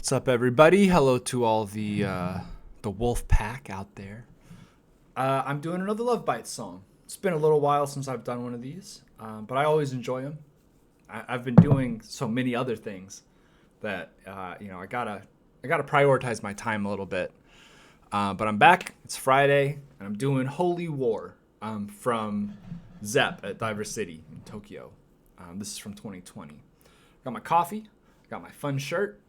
What's up, everybody? Hello to all the wolf pack out there. I'm doing another Love Bites song. It's been a little while since I've done one of these, but I always enjoy them. I've been doing so many other things that I gotta prioritize my time a little bit. But I'm back. It's Friday, and I'm doing Holy War from Zepp at Diver City in Tokyo. This is from 2020. Got my coffee, got my fun shirt.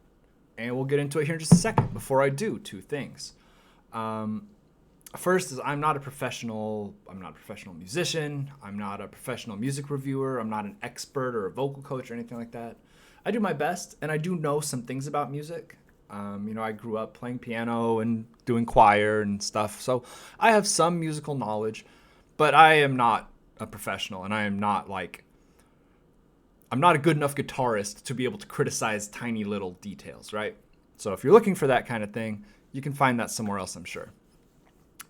And we'll get into it here in just a second. Before I do, two things. First is I'm not a professional musician. I'm not a professional music reviewer. I'm not an expert or a vocal coach or anything like that. I do my best, and I do know some things about music. I grew up playing piano and doing choir and stuff, so I have some musical knowledge, but I am not a professional, and I'm not a good enough guitarist to be able to criticize tiny little details, right? So if you're looking for that kind of thing, you can find that somewhere else, I'm sure.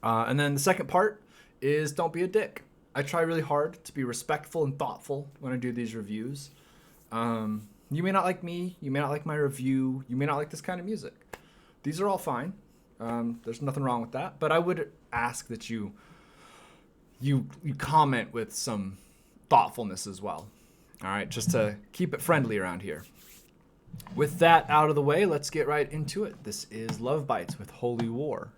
And then the second part is don't be a dick. I try really hard to be respectful and thoughtful when I do these reviews. You may not like me. You may not like my review. You may not like this kind of music. These are all fine. There's nothing wrong with that. But I would ask that you comment with some thoughtfulness as well. All right, just to keep it friendly around here. With that out of the way, let's get right into it. This is Love Bites with Holy War.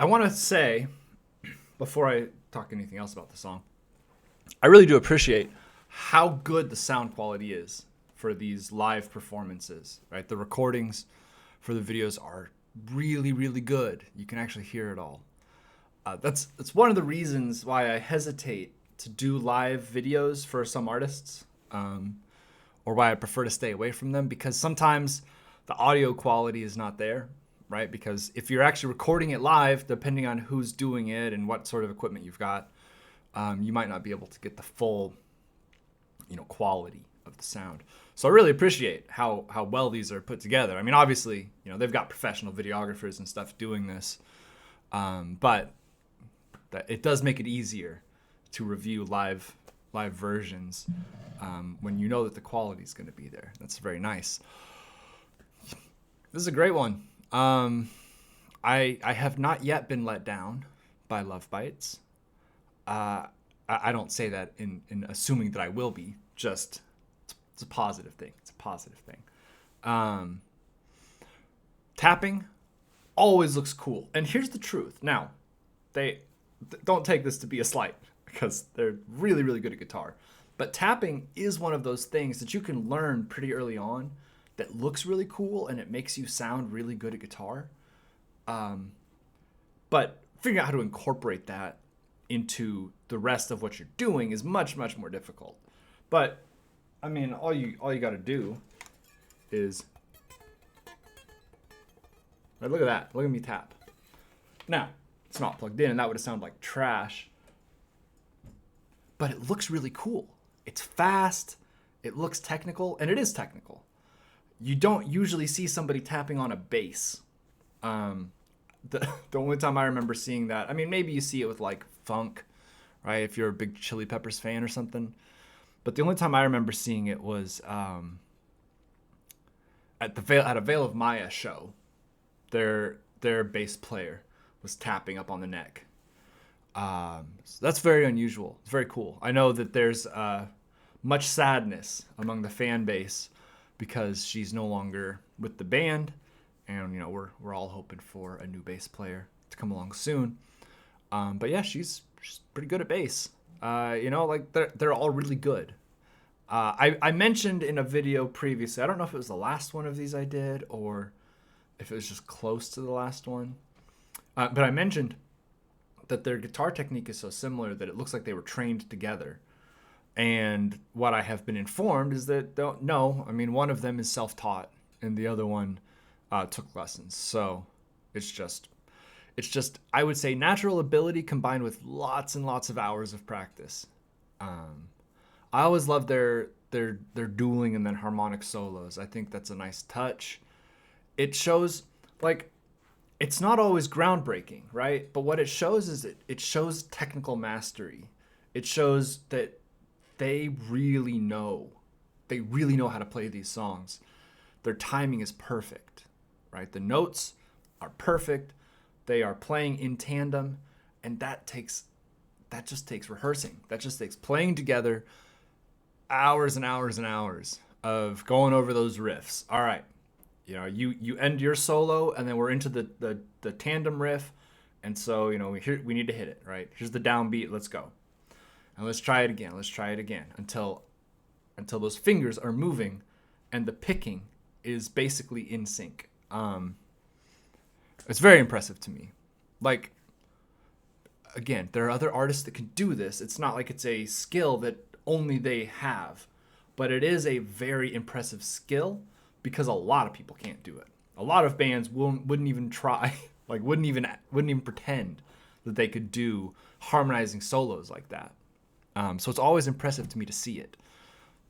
I want to say, before I talk anything else about the song, I really do appreciate how good the sound quality is for these live performances, right? The recordings for the videos are really, really good. You can actually hear it all. That's one of the reasons why I hesitate to do live videos for some artists, or why I prefer to stay away from them, because sometimes the audio quality is not there, right? Because if you're actually recording it live, depending on who's doing it and what sort of equipment you've got, you might not be able to get the full, quality of the sound. So I really appreciate how well these are put together. I mean, obviously, they've got professional videographers and stuff doing this, but that it does make it easier to review live versions when you know that the quality is going to be there. That's very nice. This is a great one. I have not yet been let down by LOVEBITES. I don't say that in assuming that I will be. Just it's a positive thing. It's a positive thing. Tapping always looks cool. And here's the truth. Now, they don't take this to be a slight, because they're really, really good at guitar. But tapping is one of those things that you can learn pretty early on that looks really cool and it makes you sound really good at guitar. But figuring out how to incorporate that into the rest of what you're doing is much, much more difficult. But I mean, all you got to do is, right, look at that. Look at me tap. Now, it's not plugged in, and that would have sounded like trash. But it looks really cool. It's fast. It looks technical, and it is technical. You don't usually see somebody tapping on a bass. The only time I remember seeing that, I mean, maybe you see it with like funk, right? If you're a big Chili Peppers fan or something. But the only time I remember seeing it was at a Veil of Maya show. Their bass player was tapping up on the neck. So that's very unusual. It's very cool. I know that there's much sadness among the fan base because she's no longer with the band, and we're all hoping for a new bass player to come along soon. But yeah, she's pretty good at bass. Like they're all really good. I mentioned in a video previously, I don't know if it was the last one of these I did or if it was just close to the last one, but I mentioned that their guitar technique is so similar that it looks like they were trained together. And what I have been informed is that one of them is self-taught and the other one took lessons. So it's just I would say natural ability combined with lots and lots of hours of practice. I always love their dueling and then harmonic solos. I think that's a nice touch. It shows, like, it's not always groundbreaking, right? But what it shows is it shows technical mastery. It shows that they really know how to play these songs. Their timing is perfect, right? The notes are perfect. They are playing in tandem, and that just takes rehearsing. That just takes playing together, hours and hours and hours of going over those riffs. All right, you end your solo, and then we're into the tandem riff, and so we need to hit it, right? Here's the downbeat. Let's go, and let's try it again. Let's try it again until those fingers are moving, and the picking is basically in sync. It's very impressive to me. Like, again, there are other artists that can do this. It's not like it's a skill that only they have, but it is a very impressive skill because a lot of people can't do it. A lot of bands wouldn't even try, like wouldn't even pretend that they could do harmonizing solos like that. So it's always impressive to me to see it.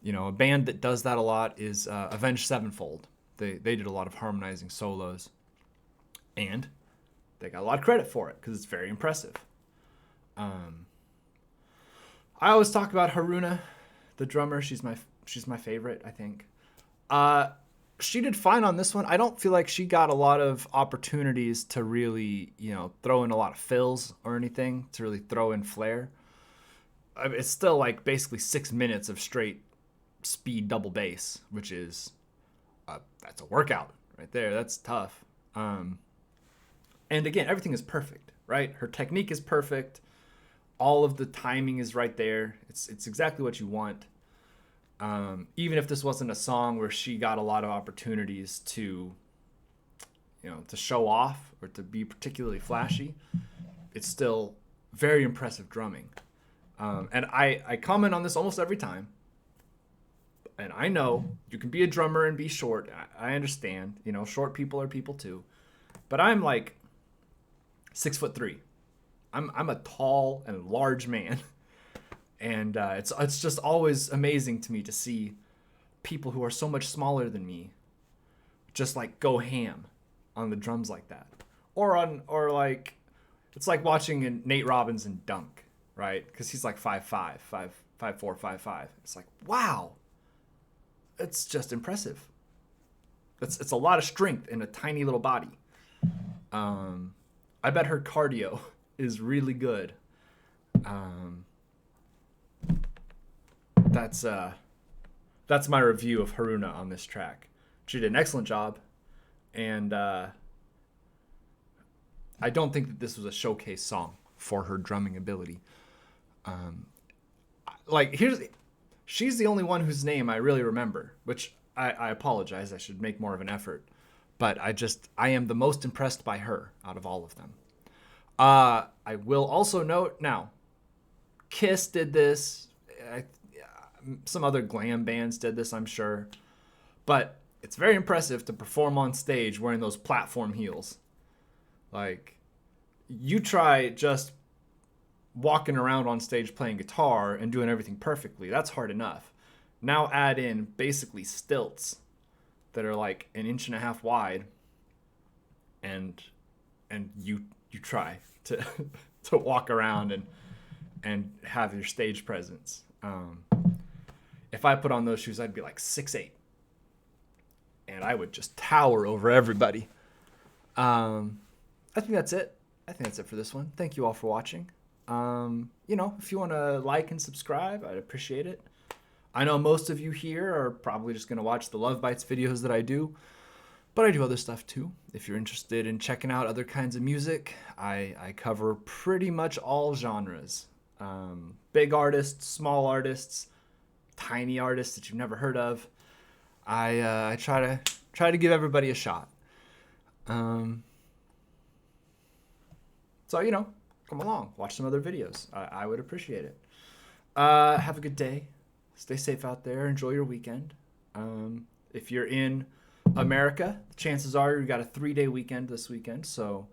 A band that does that a lot is Avenged Sevenfold. They did a lot of harmonizing solos, and they got a lot of credit for it because it's very impressive. I always talk about Haruna, the drummer. She's my favorite, I think. She did fine on this one. I don't feel like she got a lot of opportunities to really, throw in a lot of fills or anything, to really throw in flair. It's still like basically 6 minutes of straight speed double bass, which is that's a workout right there. That's tough. And again, everything is perfect. right? Her technique is perfect. All of the timing is right there. It's exactly what you want. Even if this wasn't a song where she got a lot of opportunities to, to show off or to be particularly flashy, it's still very impressive drumming. And I comment on this almost every time. And I know you can be a drummer and be short. I understand. Short people are people too. But I'm like 6'3". I'm a tall and large man. And it's just always amazing to me to see people who are so much smaller than me just like go ham on the drums like that. Or like it's like watching Nate Robinson dunk, right? Because he's like 5'5", 5'4", 5'5". It's like, wow. It's just impressive. It's a lot of strength in a tiny little body. I bet her cardio is really good. That's my review of Haruna on this track. She did an excellent job, and I don't think that this was a showcase song for her drumming ability. She's the only one whose name I really remember, which I apologize. I should make more of an effort, but I am the most impressed by her out of all of them. I will also note now, Kiss did this. Some other glam bands did this, I'm sure. But it's very impressive to perform on stage wearing those platform heels. Like, you try just walking around on stage playing guitar and doing everything perfectly. That's hard enough. Now add in basically stilts that are like 1.5 inches wide, and you try to to walk around and have your stage presence. If I put on those shoes, I'd be like 6'8", and I would just tower over everybody. I think that's it. I think that's it for this one. Thank you all for watching. If you want to like and subscribe, I'd appreciate it. I know most of you here are probably just going to watch the Love Bites videos that I do, but I do other stuff too. If you're interested in checking out other kinds of music, I cover pretty much all genres. Big artists, small artists, tiny artists that you've never heard of. I try to give everybody a shot. So come along, watch some other videos. I would appreciate it. Have a good day. Stay safe out there. Enjoy your weekend. If you're in America, chances are you got a 3-day weekend this weekend. So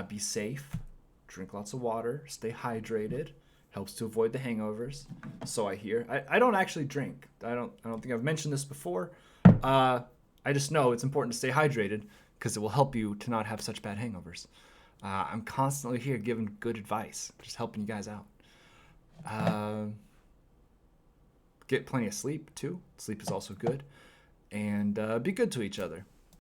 be safe. Drink lots of water. Stay hydrated. Helps to avoid the hangovers. So I hear. I don't actually drink. I don't think I've mentioned this before. I just know it's important to stay hydrated because it will help you to not have such bad hangovers. I'm constantly here giving good advice, just helping you guys out. Get plenty of sleep too. Sleep is also good. And be good to each other.